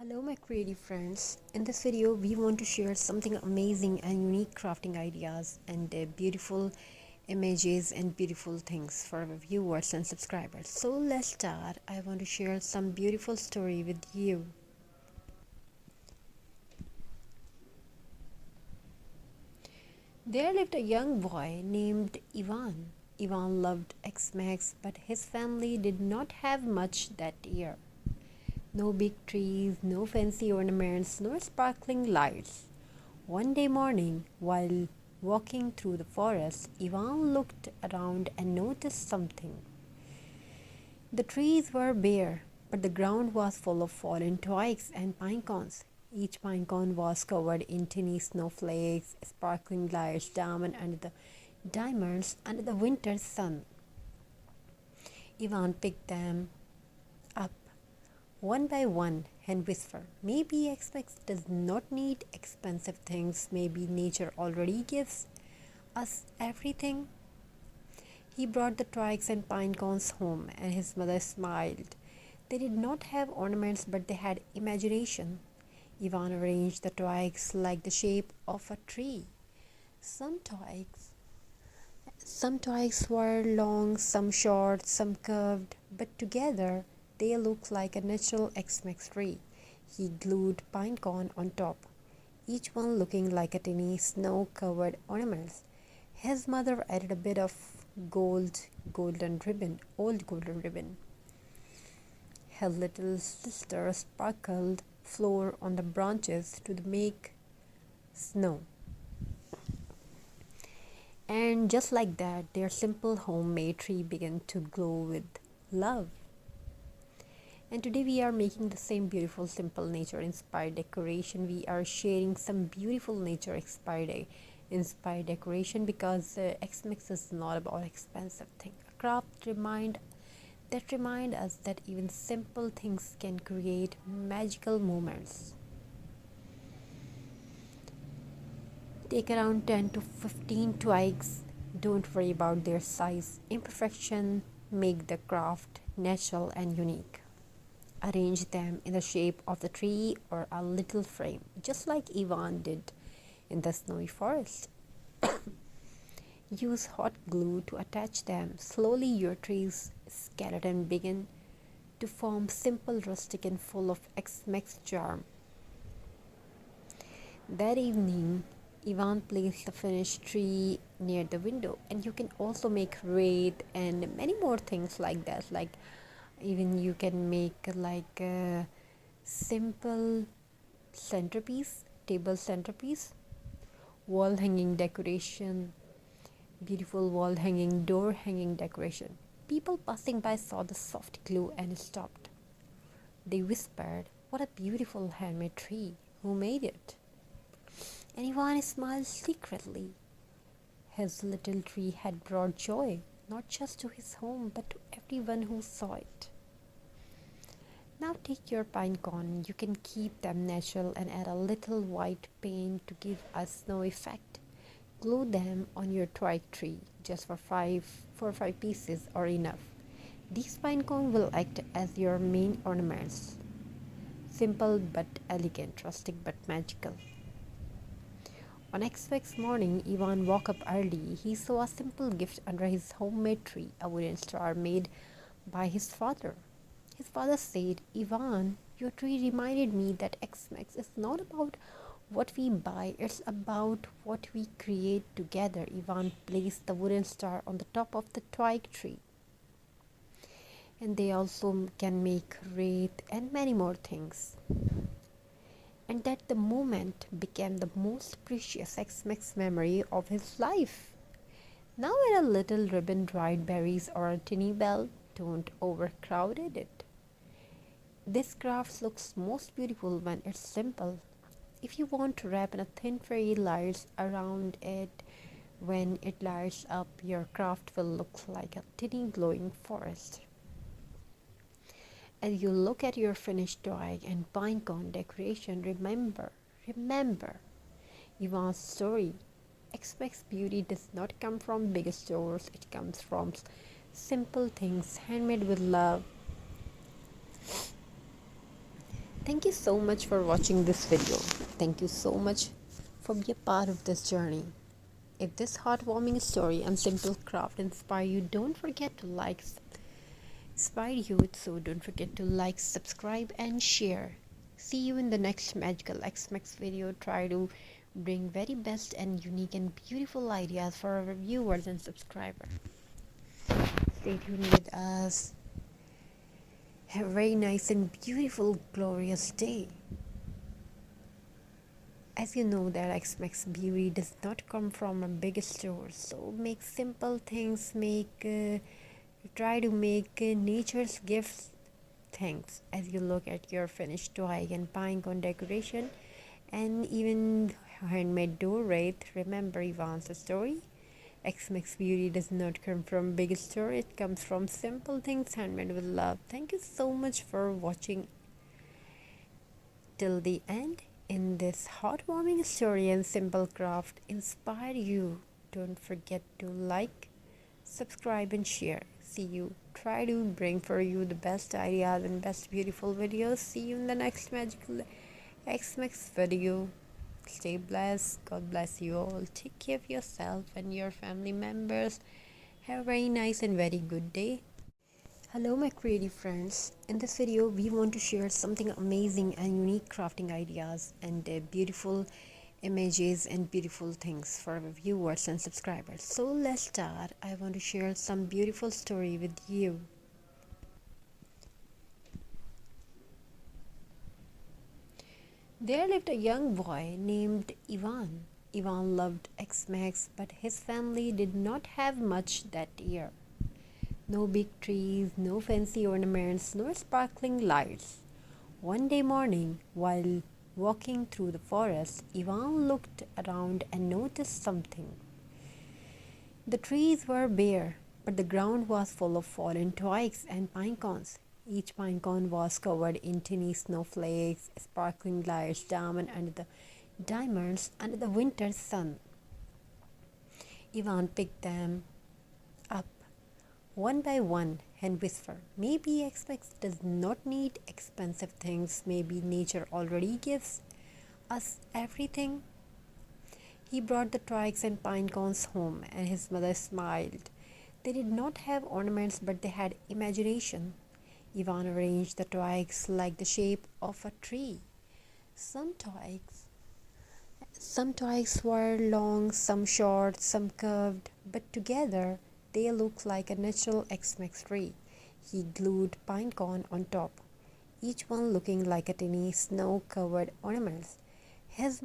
Hello my creative friends. In this video we want to share something amazing and unique crafting ideas and beautiful images and beautiful things for our viewers and subscribers. So let's start. I want to share some beautiful story with you. There lived a young boy named Ivan. Ivan loved X-Max, but his family did not have much that year. No big trees, no fancy ornaments, no sparkling lights. One day morning, while walking through the forest, Ivan looked around and noticed something. The trees were bare, but the ground was full of fallen twigs and pine cones. Each pine cone was covered in tiny snowflakes, sparkling lights diamonds under the winter sun. Ivan picked them up one by one and whisper, maybe X does not need expensive things, maybe nature already gives us everything. He brought the twigs and pine cones home and his mother smiled. They did not have ornaments but they had imagination. Ivan arranged the twigs like the shape of a tree. Some twigs some twigs were long, some short, some curved, but together they looked like a natural X-Max tree. He glued pine cone on top, each one looking like a tiny snow-covered ornament. His mother added a bit of golden ribbon. His little sister sparkled flour on the branches to make snow. And just like that, their simple homemade tree began to glow with love. And today we are making the same beautiful, simple, nature-inspired decoration. We are sharing some beautiful nature-inspired decoration because X-Mix is not about expensive thing. A craft remind us that even simple things can create magical moments. Take around 10 to 15 twigs. Don't worry about their size. Imperfection make the craft natural and unique. Arrange them in the shape of the tree or a little frame, just like Ivan did in the snowy forest. Use hot glue to attach them. Slowly your tree's skeleton begin to form simple, rustic and full of X-Max charm. That evening, Ivan placed the finished tree near the window, and you can also make wreath and many more things like that. Like even you can make like a simple table centerpiece, wall hanging decoration, beautiful wall hanging, door hanging decoration. People passing by saw the soft glue and stopped. They whispered, "What a beautiful handmade tree! Who made it?" And Ivan smiled secretly. His little tree had brought joy, not just to his home, but to everyone who saw it. Now take your pine cone. You can keep them natural and add a little white paint to give a snow effect. Glue them on your twig tree. Just for 5 pieces are enough. These pine cones will act as your main ornaments. Simple but elegant, rustic but magical. On X morning, Ivan woke up early. He saw a simple gift under his homemade tree, a wooden star made by his father. His father said, "Ivan, your tree reminded me that X is not about what we buy, it's about what we create together." Ivan placed the wooden star on the top of the twig tree. And they also can make wreath and many more things. And that the moment became the most precious X memory of his life. Now add a little ribbon, dried berries or a tiny bell. Don't overcrowd it. This craft looks most beautiful when it's simple. If you want to wrap in a thin fairy lights around it, when it lights up, your craft will look like a tiny glowing forest. As you look at your finished twig and pine cone decoration, remember Ivan's story. Expect beauty does not come from big stores, it comes from simple things handmade with love. Thank you so much for watching this video. Thank you so much for being a part of this journey. If this heartwarming story and simple craft inspire you, don't forget to don't forget to like, subscribe and share. See you in the next magical XMAX video. Try to bring very best and unique and beautiful ideas for our viewers and subscribers. Stay tuned with us. Have a very nice and beautiful, glorious day. As you know that XMAX beauty does not come from a big store, so make simple things, try to make nature's gifts things. As you look at your finished toy and pine cone decoration and even handmade door wreath, remember Ivan's story. XMAX beauty does not come from big store, it comes from simple things handmade with love. Thank you so much for watching till the end. In this heartwarming story and simple craft inspire you, don't forget to like, subscribe and share. See you. Try to bring for you the best ideas and best beautiful videos. See you in the next magical XMAX video. Stay blessed. God bless you all. Take care of yourself and your family members. Have a very nice and very good day. Hello my creative friends. In this video we want to share something amazing and unique crafting ideas and beautiful images and beautiful things for our viewers and subscribers. So let's start. I want to share some beautiful story with you. There lived a young boy named Ivan. Ivan loved XMAX, but his family did not have much that year. No big trees, no fancy ornaments, no sparkling lights. One day morning, while walking through the forest, Ivan looked around and noticed something. The trees were bare, but the ground was full of fallen twigs and pine cones. Each pine cone was covered in tiny snowflakes, sparkling lights, diamonds under the winter sun. Ivan picked them up one by one and whispered, maybe XMAX does not need expensive things. Maybe nature already gives us everything. He brought the twigs and pine cones home, and his mother smiled. They did not have ornaments, but they had imagination. Ivan arranged the twigs like the shape of a tree. Some twigs were long, some short, some curved, but together they looked like a natural XMAX tree. He glued pine cone on top, each one looking like a tiny snow-covered ornament. His